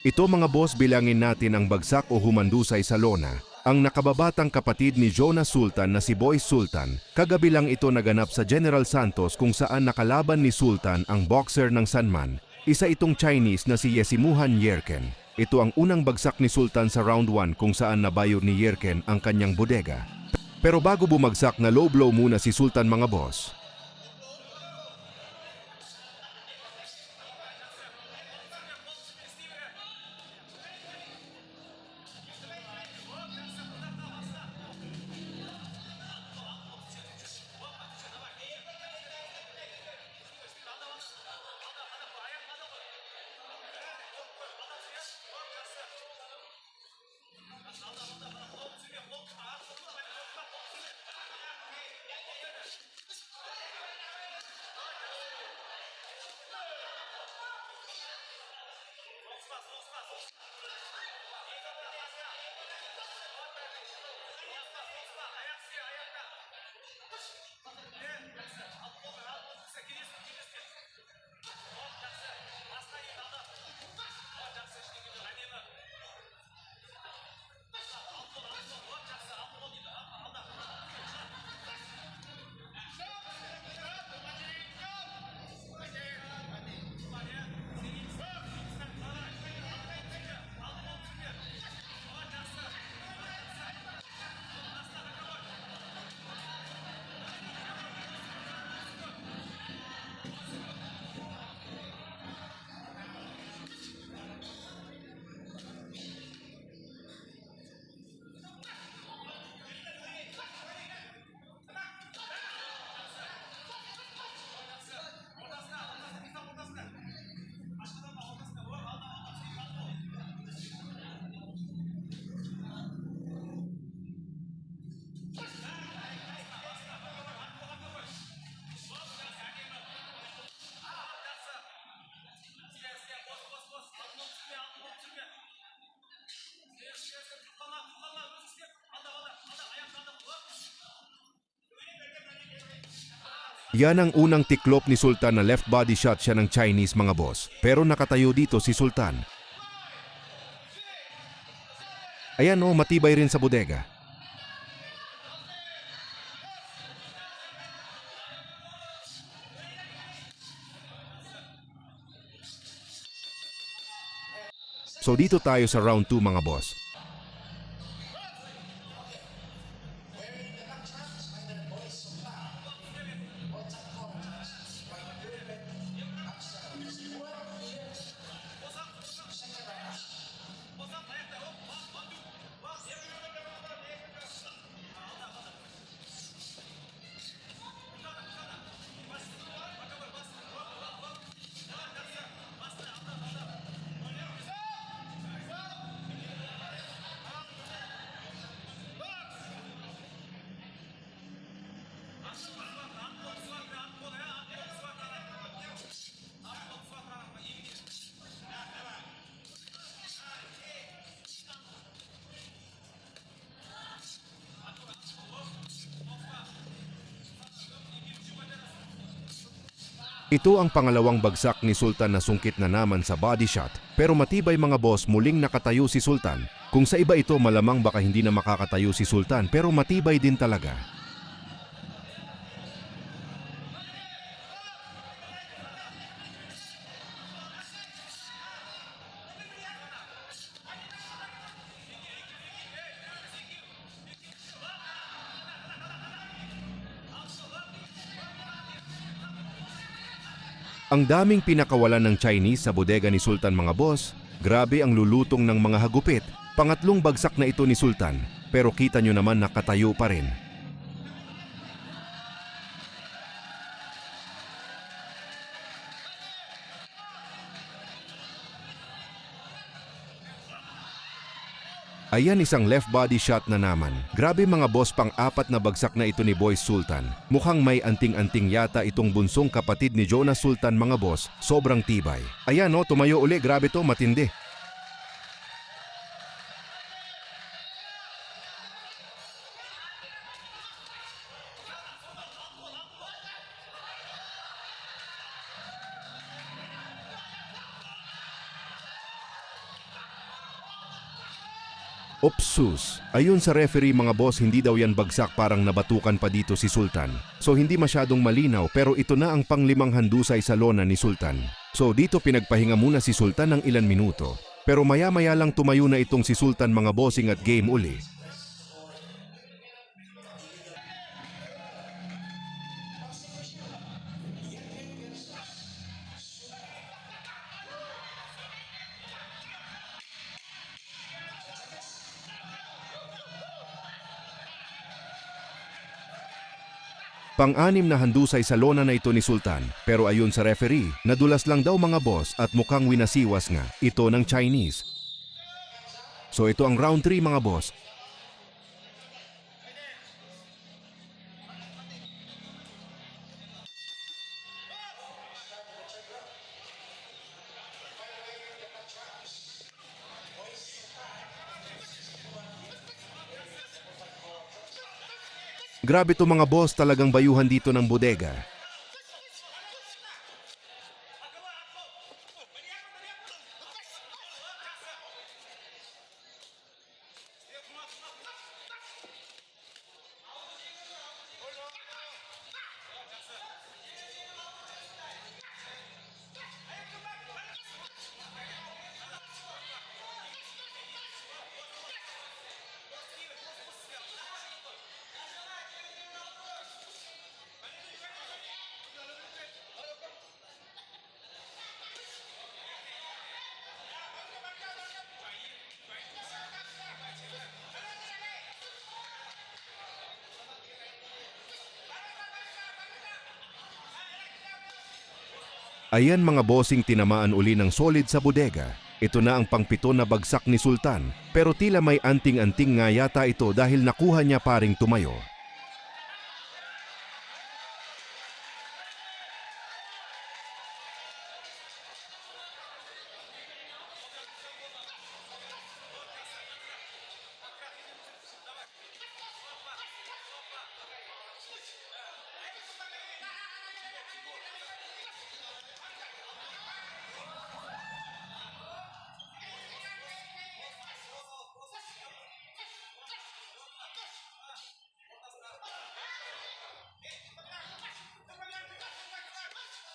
Ito mga boss, bilangin natin ang bagsak o humandusay sa lona. Ang nakababatang kapatid ni Jonas Sultan na si Boy Sultan, kagabi lang ito naganap sa General Santos kung saan nakalaban ni Sultan ang boxer ng Sanman. Isa itong Chinese na si Yesimuhan Yerken. Ito ang unang bagsak ni Sultan sa round 1 kung saan nabayo ni Yerken ang kanyang bodega. Pero bago bumagsak na low blow muna si Sultan mga boss. Yan ang unang tiklop ni Sultan na left body shot siya ng Chinese mga boss. Pero nakatayo dito si Sultan. Ayan o, matibay rin sa bodega. So dito tayo sa round 2 mga boss. Ito ang pangalawang bagsak ni Sultan na sungkit na naman sa body shot. Pero matibay mga boss, muling nakatayo si Sultan. Kung sa iba ito malamang baka hindi na makakatayo si Sultan, pero matibay din talaga. Ang daming pinakawalan ng Chinese sa bodega ni Sultan mga boss. Grabe ang lulutong ng mga hagupit. Pangatlong bagsak na ito ni Sultan. Pero kita nyo naman nakatayo pa rin. Ayan isang left body shot na naman. Grabe mga boss, pang-apat na bagsak na ito ni Boy Sultan. Mukhang may anting-anting yata itong bunsong kapatid ni Jonas Sultan mga boss. Sobrang tibay. Ayan o, tumayo uli. Grabe to, matindi. Opsus! Ayon sa referee mga boss, hindi daw yan bagsak, parang nabatukan pa dito si Sultan. So hindi masyadong malinaw, pero ito na ang panglimang handusay sa lona ni Sultan. So dito pinagpahinga muna si Sultan ng ilan minuto. Pero maya-maya lang tumayo na itong si Sultan mga bossing at game uli. Pang-anim na handusay sa lona na ito ni Sultan, pero ayon sa referee, nadulas lang daw mga boss at mukhang winasiwas nga ito ng Chinese. So ito ang round 3 mga boss. Grabe to mga boss, talagang bayuhan dito ng bodega. Ayan mga bossing, tinamaan uli ng solid sa bodega. Ito na ang pangpito na bagsak ni Sultan, pero tila may anting-anting nga yata ito dahil nakuha niya paring tumayo.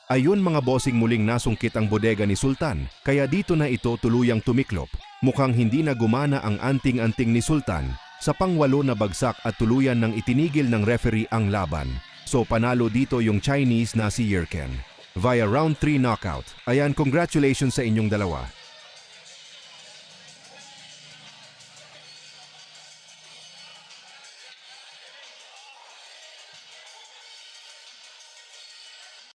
Ayun mga bossing, muling nasungkit ang bodega ni Sultan, kaya dito na ito tuluyang tumiklop. Mukhang hindi na gumana ang anting-anting ni Sultan sa pangwalo na bagsak at tuluyan nang itinigil ng referee ang laban. So panalo dito yung Chinese na si Yerken via round 3 knockout. Ayan, congratulations sa inyong dalawa.